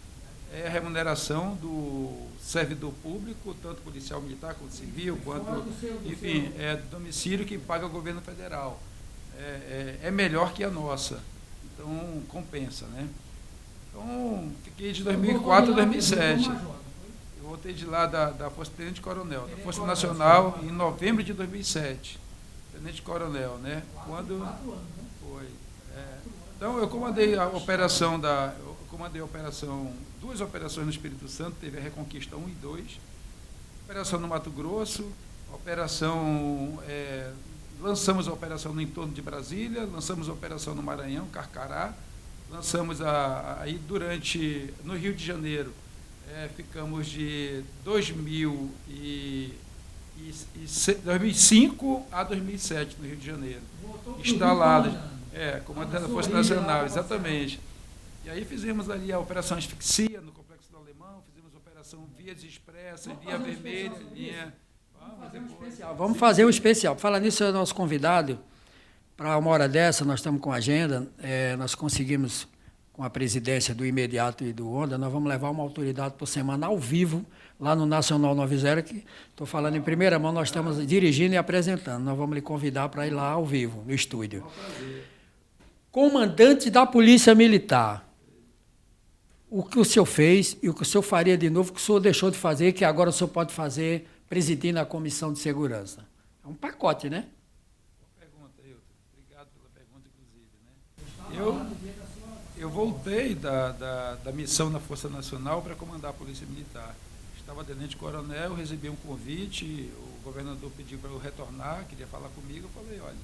Speaker 4: É a remuneração do servidor público, tanto policial militar quanto civil, quanto, enfim, do domicílio que paga o governo federal. É melhor que a nossa, então compensa, né? Então, fiquei de 2004 a 2007. Eu voltei de lá da Força Tenente Coronel, da Força Nacional, em novembro de 2007. Tenente Coronel, né? Quando foi. Então, eu comandei a operação duas operações no Espírito Santo, teve a Reconquista 1 e 2, operação no Mato Grosso, lançamos a operação no entorno de Brasília, lançamos a operação no Maranhão, Carcará, lançamos no Rio de Janeiro, ficamos de 2005 a 2007 no Rio de Janeiro, instaladas, comandando a Força Nacional, exatamente. E aí fizemos ali a Operação Asfixia no Complexo do Alemão, fizemos a Operação Vias Expressas, Linha Vermelha, linha...
Speaker 3: Vamos fazer um especial. Falar nisso, é o nosso convidado. Para uma hora dessa, nós estamos com a agenda, nós conseguimos, com a presidência do Imediato e do Onda, nós vamos levar uma autoridade por semana ao vivo, lá no Nacional 90, que estou falando em primeira mão, nós estamos dirigindo e apresentando. Nós vamos lhe convidar para ir lá ao vivo, no estúdio. Comandante da Polícia Militar. O que o senhor fez e o que o senhor faria de novo, o que o senhor deixou de fazer, que agora o senhor pode fazer presidindo a Comissão de Segurança. É um pacote, né?
Speaker 4: Boa pergunta, Hilton. Obrigado pela pergunta, inclusive, né? Eu voltei da missão na Força Nacional para comandar a Polícia Militar. Estava tenente-coronel, recebi um convite, o governador pediu para eu retornar, queria falar comigo, eu falei, olha,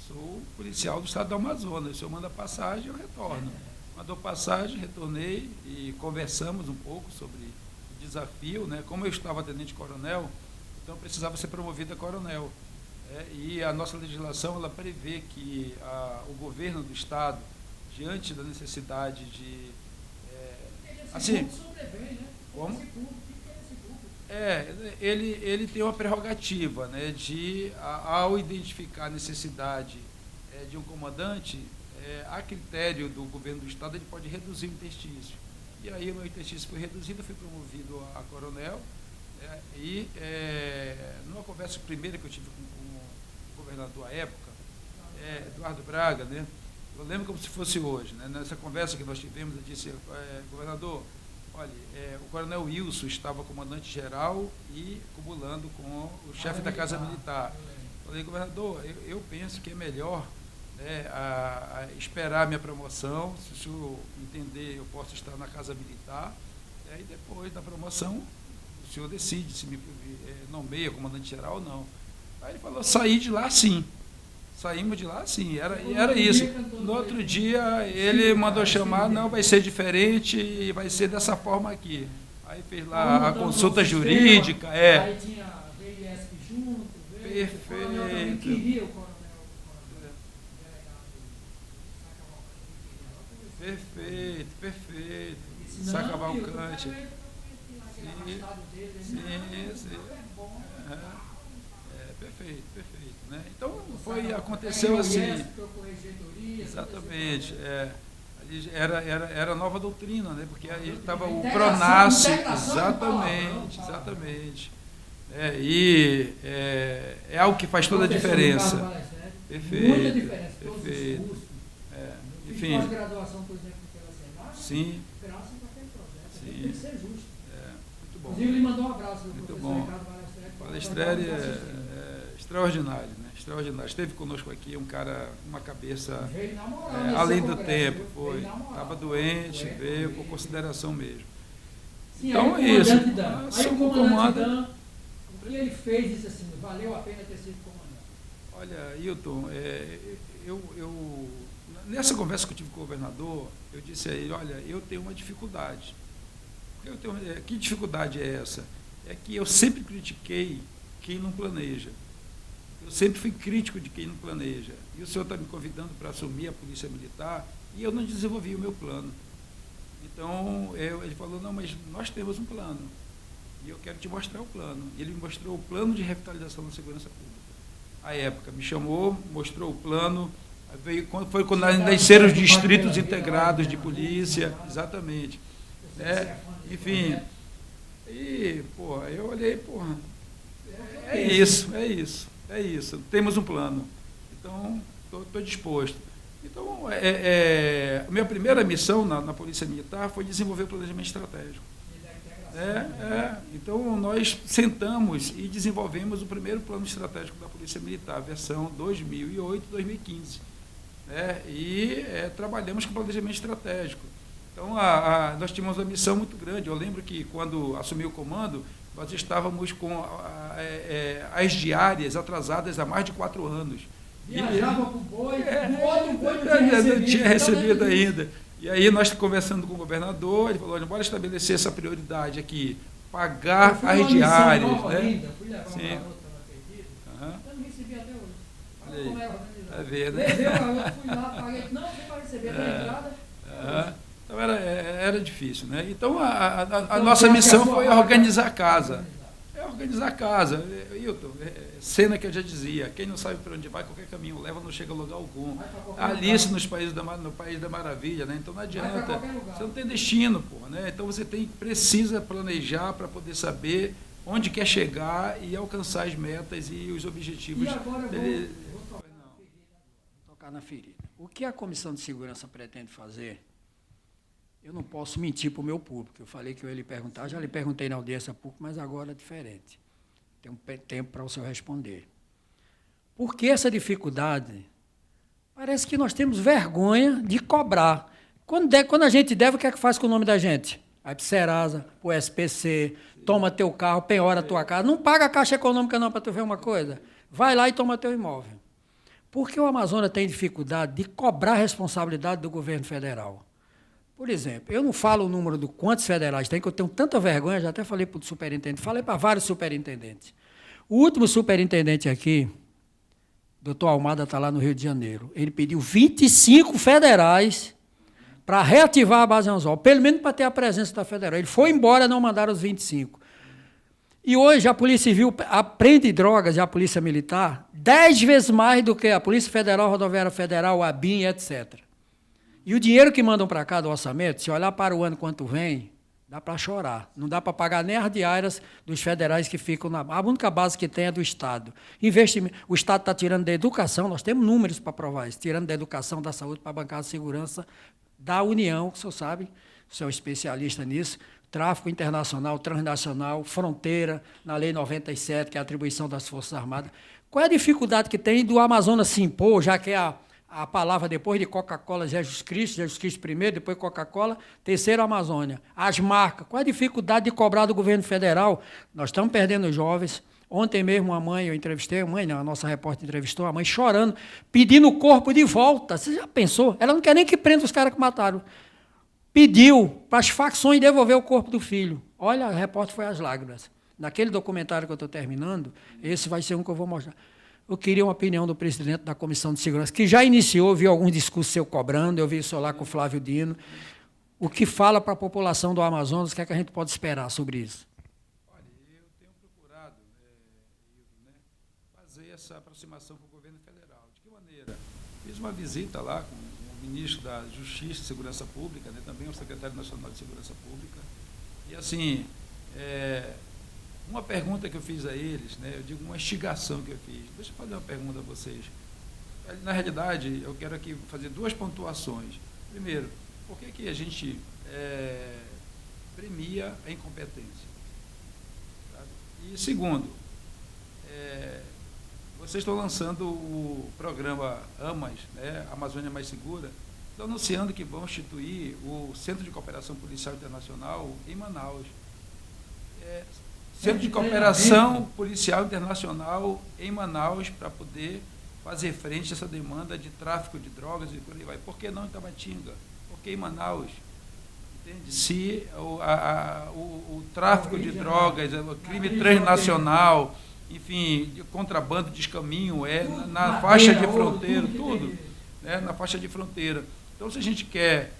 Speaker 4: sou policial do estado do Amazonas, se eu mando passagem, eu retorno. Mandou passagem, retornei e conversamos um pouco sobre o desafio, né? Como eu estava tenente-coronel, então eu precisava ser promovido a coronel. E a nossa legislação, ela prevê que o governo do estado, diante da necessidade de... Como? Ele tem uma prerrogativa, né, de, ao identificar a necessidade de um comandante, a critério do governo do estado, ele pode reduzir o interstício. E aí o meu interstício foi reduzido, eu fui promovido a coronel, Numa conversa primeira que eu tive com o governador à época, Eduardo Braga, né? Eu lembro como se fosse hoje, né? Nessa conversa que nós tivemos, eu disse, governador, olha, o coronel Wilson estava comandante-geral e cumulando com o chefe da Casa Militar. Falei, governador, eu penso que é melhor, né, esperar a minha promoção, se o senhor entender, eu posso estar na Casa Militar, e depois da promoção, o senhor decide se me nomeia comandante-geral ou não. Aí ele falou, saí de lá sim. Saímos de lá, sim, era isso. No outro dia, ele mandou chamar, não, vai ser diferente e vai ser dessa forma aqui. Aí fez lá a consulta jurídica.
Speaker 3: Aí tinha a VISP junto,
Speaker 4: perfeito.
Speaker 3: Queria o coronel.
Speaker 4: Perfeito. Sacavalcante. Sim. Perfeito. Né? Então, aconteceu assim. Exatamente. Era nova doutrina, né? Porque aí estava o Pronace. Exatamente. É algo que faz toda a diferença. Perfeito.
Speaker 3: Muita diferença.
Speaker 4: Perfeito.
Speaker 3: Enfim. Pós-graduação, por exemplo, pela Senado.
Speaker 4: Sim.
Speaker 3: Graças àquele projeto.
Speaker 4: Sim.
Speaker 3: Tem que ser justo.
Speaker 4: Muito bom.
Speaker 3: Inclusive, ele mandou um abraço do
Speaker 4: Muito
Speaker 3: professor
Speaker 4: bom.
Speaker 3: Ricardo
Speaker 4: Palestreri extraordinário, né? Extraordinário. Esteve conosco aqui um cara, uma cabeça além do tempo, foi. Estava doente, veio com consideração mesmo.
Speaker 3: Sim,
Speaker 4: então
Speaker 3: aí,
Speaker 4: é isso.
Speaker 3: Aí o comandante Dan, o que ele fez, disse assim, valeu a pena ter sido comandante.
Speaker 4: Olha, Hilton, nessa conversa que eu tive com o governador, eu disse a ele, olha, eu tenho uma dificuldade. Que dificuldade é essa? É que eu sempre critiquei quem não planeja. Eu sempre fui crítico de quem não planeja. E o senhor está me convidando para assumir a Polícia Militar e eu não desenvolvi o meu plano. Então, ele falou, não, mas nós temos um plano. E eu quero te mostrar o plano. E ele me mostrou o plano de revitalização da segurança pública. À época, me chamou, mostrou o plano. Foi quando nasceram os distritos integrados de polícia. Exatamente. Enfim. E, eu olhei, é isso. Temos um plano. Então, estou disposto. Então, a minha primeira missão na Polícia Militar foi desenvolver o planejamento estratégico. Então, nós sentamos e desenvolvemos o primeiro plano estratégico da Polícia Militar, versão 2008-2015. Trabalhamos com planejamento estratégico. Então, nós tínhamos uma missão muito grande. Eu lembro que, quando assumi o comando, nós estávamos com as diárias atrasadas há mais de 4 anos.
Speaker 3: Viajava para o boi, o outro boi não
Speaker 4: tinha recebido ainda. E aí, nós conversando com o governador, ele falou, olha, bora estabelecer essa prioridade aqui, pagar as diárias.
Speaker 3: Ainda, fui levar uma garota na Perdida, eu não recebi até hoje. Olha como era organizado.
Speaker 4: Vai ver, né?
Speaker 3: Eu fui lá, paguei, não, você vai receber a entrada.
Speaker 4: Então, era difícil, né? Então, a nossa missão foi organizar a casa. Organizar a casa. Hilton, cena que eu já dizia, quem não sabe para onde vai, qualquer caminho leva, não chega a lugar algum. Alice no País da Maravilha, né? Então não adianta. Você não tem destino, né? Então você precisa planejar para poder saber onde quer chegar e alcançar as metas e os objetivos.
Speaker 3: E agora vou tocar na ferida. O que a Comissão de Segurança pretende fazer? Eu não posso mentir para o meu público. Eu falei que eu ia lhe perguntar, já lhe perguntei na audiência pública, mas agora é diferente. Tem um tempo para o senhor responder. Por que essa dificuldade? Parece que nós temos vergonha de cobrar. Quando a gente deve, o que é que faz com o nome da gente? Vai para o Serasa, para o SPC, toma teu carro, penhora a tua casa. Não paga a Caixa Econômica não para tu ver uma coisa. Vai lá e toma teu imóvel. Por que o Amazonas tem dificuldade de cobrar a responsabilidade do governo federal? Por exemplo, eu não falo o número de quantos federais tem, que eu tenho tanta vergonha, já até falei para o superintendente, falei para vários superintendentes. O último superintendente aqui, doutor Almada, está lá no Rio de Janeiro, ele pediu 25 federais para reativar a base Anzol, pelo menos para ter a presença da federal. Ele foi embora, não mandaram os 25. E hoje a Polícia Civil apreende drogas e a Polícia Militar 10 vezes mais do que a Polícia Federal, a Rodoviária Federal, a ABIN, etc. E o dinheiro que mandam para cá do orçamento, se olhar para o ano quanto vem, Dá para chorar. Não dá para pagar nem as diárias dos federais que ficam na... A única base que tem é do Estado. Investimento. O Estado está tirando da educação, nós temos números para provar isso, tirando da educação, da saúde, para bancar a segurança da União, que o senhor sabe, o senhor é um especialista nisso, tráfico internacional, transnacional, fronteira, na Lei 97, que é a atribuição das Forças Armadas. Qual é a dificuldade que tem do Amazonas se impor, já que é a palavra depois de Coca-Cola, Jesus Cristo primeiro, depois Coca-Cola, terceiro Amazônia. As marcas, qual é a dificuldade de cobrar do governo federal? Nós estamos perdendo jovens. Ontem mesmo a mãe, eu entrevistei, a mãe não, a nossa repórter entrevistou, a mãe chorando, pedindo o corpo de volta. Você já pensou? Ela não quer nem que prenda os caras que mataram. Pediu para as facções devolver o corpo do filho. Olha, a repórter foi às lágrimas. Naquele documentário que eu estou terminando, esse vai ser um que eu vou mostrar. Eu queria uma opinião do presidente da Comissão de Segurança, que já iniciou, vi alguns discursos seu cobrando, eu vi isso lá com o Flávio Dino. O que fala para a população do Amazonas, o que é que a gente pode esperar sobre isso?
Speaker 4: Olha, eu tenho procurado fazer essa aproximação com o governo federal. De que maneira? Fiz uma visita lá com o ministro da Justiça e Segurança Pública, também o secretário nacional de Segurança Pública, e assim, uma pergunta que eu fiz a eles, eu digo uma instigação que eu fiz. Deixa eu fazer uma pergunta a vocês. Na realidade, eu quero aqui fazer duas pontuações. Primeiro, por que a gente premia a incompetência? Sabe? E segundo, vocês estão lançando o programa AMAS, Amazônia Mais Segura, estão anunciando que vão instituir o Centro de Cooperação Policial Internacional em Manaus. Centro de Cooperação Policial Internacional em Manaus para poder fazer frente a essa demanda de tráfico de drogas e por aí vai. Por que não em Tabatinga? Por que em Manaus? Entende? Se o tráfico de drogas, o crime transnacional, enfim, de contrabando, descaminho, na faixa de fronteira, tudo, na faixa de fronteira. Então, se a gente quer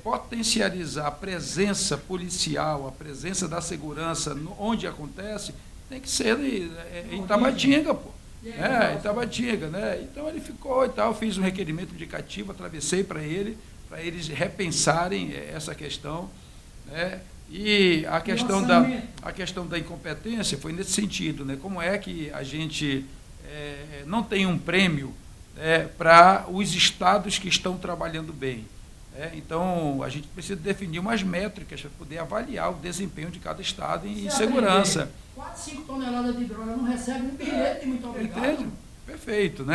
Speaker 4: potencializar a presença policial, a presença da segurança onde acontece, tem que ser em Tabatinga, pô. Em Tabatinga, Então ele ficou e tal, fiz um requerimento indicativo, atravessei para eles repensarem essa questão, E a questão da incompetência foi nesse sentido, Como é que a gente não tem um prêmio para os estados que estão trabalhando bem? Então, a gente precisa definir umas métricas para poder avaliar o desempenho de cada estado em segurança.
Speaker 3: 4, 5 toneladas de droga não recebe um bilhete, muito obrigado.
Speaker 4: Entende? Perfeito,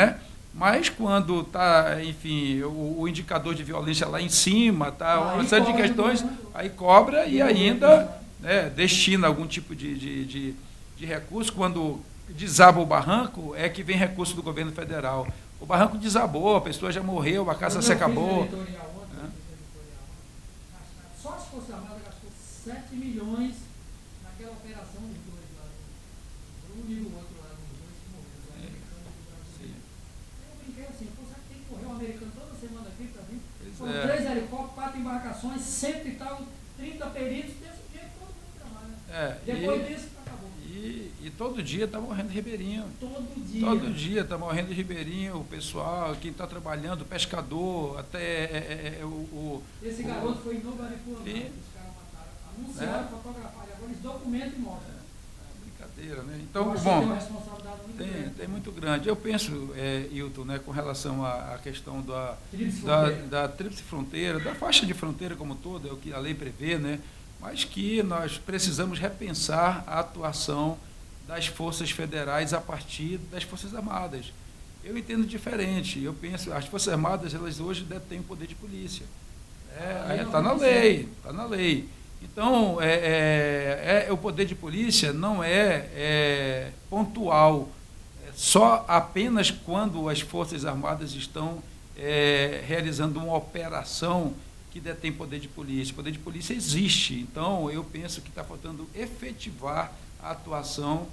Speaker 4: Mas quando está, enfim, o indicador de violência lá em cima, uma série de questões, aí cobra e ainda destina algum tipo de recurso. Quando desaba o barranco, é que vem recurso do governo federal. O barranco desabou, a pessoa já morreu, a casa se acabou.
Speaker 3: Só as Forças Armadas gastou 7 milhões naquela operação dos dois lá, do Bruno e do outro lá, dos dois que morreram, o americano e o brasileiro. Eu brinquei assim, será que tem que morrer um americano toda semana aqui para vir? Foram 3 helicópteros, 4 embarcações, 100 e tal, 30 peritos, desse jeito todo mundo trabalha. Depois disso, acabou.
Speaker 4: E todo dia está morrendo ribeirinho.
Speaker 3: Todo dia
Speaker 4: está morrendo ribeirinho, o pessoal, quem está trabalhando, o pescador, até
Speaker 3: Esse garoto foi em Novo Aripuanã, os caras mataram. Anunciaram, fotografaram, agora eles documentam e mostram.
Speaker 4: Brincadeira, Então, bom, tem muito grande. Eu penso, Hilton, com relação à questão da tríplice fronteira, da faixa de fronteira como toda, é o que a lei prevê, mas que nós precisamos repensar a atuação das forças federais a partir das Forças Armadas. Eu entendo diferente, eu penso, as Forças Armadas, elas hoje detêm o poder de polícia. Está na lei. Então, o poder de polícia não é pontual, só apenas quando as Forças Armadas estão realizando uma operação que detém poder de polícia. O poder de polícia existe, então eu penso que está faltando efetivar a atuação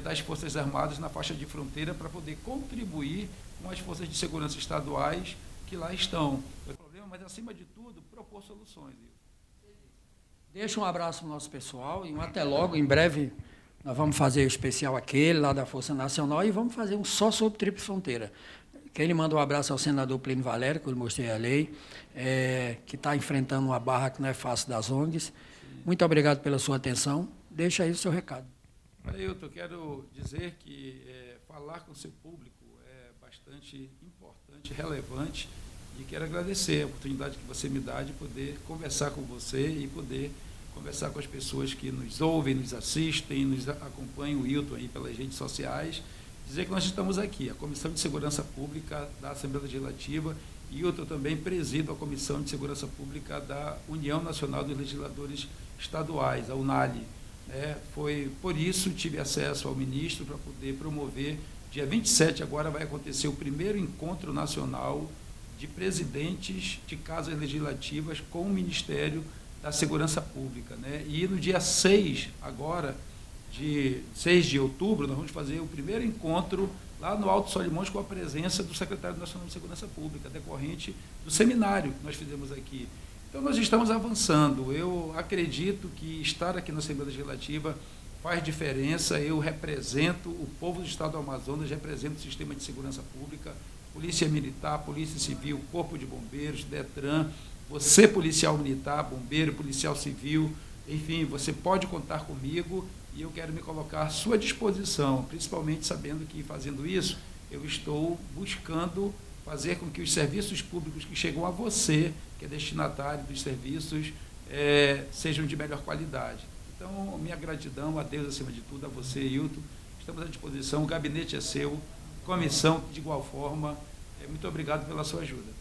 Speaker 4: das Forças Armadas na faixa de fronteira para poder contribuir com as forças de segurança estaduais que lá estão. É o problema, mas, acima de tudo, propor soluções.
Speaker 3: Deixa um abraço para o nosso pessoal e até logo, em breve, nós vamos fazer o especial aquele lá da Força Nacional e vamos fazer um só sobre tríplice fronteira. Quem manda um abraço ao senador Plínio Valério, que eu lhe mostrei a lei, que está enfrentando uma barra que não é fácil das ONGs. Muito obrigado pela sua atenção. Deixa aí o seu recado.
Speaker 4: Ailton, eu quero dizer que falar com o seu público é bastante importante, relevante, e quero agradecer a oportunidade que você me dá de poder conversar com você e poder conversar com as pessoas que nos ouvem, nos assistem, nos acompanham, o Ailton aí pelas redes sociais, dizer que nós estamos aqui, a Comissão de Segurança Pública da Assembleia Legislativa, e Ailton também presido a Comissão de Segurança Pública da União Nacional dos Legisladores Estaduais, a UNALE. Foi por isso tive acesso ao ministro para poder promover, dia 27 agora vai acontecer o primeiro encontro nacional de presidentes de casas legislativas com o Ministério da Segurança Pública, né? E no dia 6 de outubro, nós vamos fazer o primeiro encontro lá no Alto Solimões com a presença do Secretário Nacional de Segurança Pública, decorrente do seminário que nós fizemos aqui. Então, nós estamos avançando. Eu acredito que estar aqui na Assembleia Legislativa faz diferença. Eu represento o povo do Estado do Amazonas, represento o sistema de segurança pública, Polícia Militar, Polícia Civil, Corpo de Bombeiros, DETRAN, você, policial militar, bombeiro, policial civil, enfim, você pode contar comigo e eu quero me colocar à sua disposição, principalmente sabendo que, fazendo isso, eu estou buscando fazer com que os serviços públicos que chegam a você, que é destinatário dos serviços, sejam de melhor qualidade. Então, minha gratidão a Deus, acima de tudo, a você, Ailton. Estamos à disposição, o gabinete é seu, comissão de igual forma. Muito obrigado pela sua ajuda.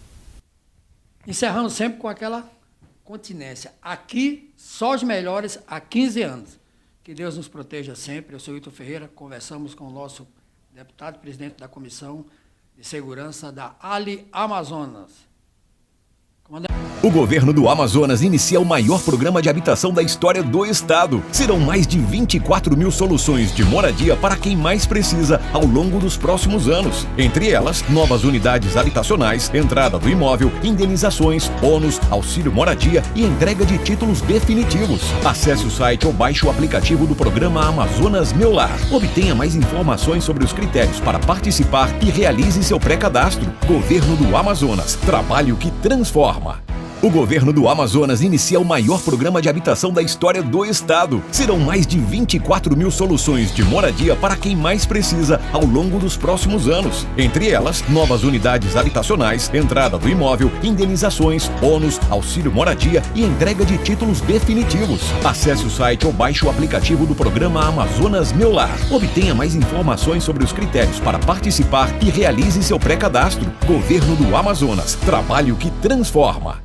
Speaker 3: Encerrando sempre com aquela continência. Aqui, só os melhores há 15 anos. Que Deus nos proteja sempre. Eu sou Ailton Ferreira, conversamos com o nosso deputado e presidente da Comissão de Segurança da ALE Amazonas.
Speaker 1: O governo do Amazonas inicia o maior programa de habitação da história do estado. Serão mais de 24 mil soluções de moradia para quem mais precisa ao longo dos próximos anos. Entre elas, novas unidades habitacionais, entrada do imóvel, indenizações, ônus, auxílio moradia e entrega de títulos definitivos. Acesse o site ou baixe o aplicativo do programa Amazonas Meu Lar. Obtenha mais informações sobre os critérios para participar e realize seu pré-cadastro. Governo do Amazonas. Trabalho que transforma. O governo do Amazonas inicia o maior programa de habitação da história do estado. Serão mais de 24 mil soluções de moradia para quem mais precisa ao longo dos próximos anos. Entre elas, novas unidades habitacionais, entrada do imóvel, indenizações, ônus, auxílio moradia e entrega de títulos definitivos. Acesse o site ou baixe o aplicativo do programa Amazonas Meu Lar. Obtenha mais informações sobre os critérios para participar e realize seu pré-cadastro. Governo do Amazonas. Trabalho que transforma.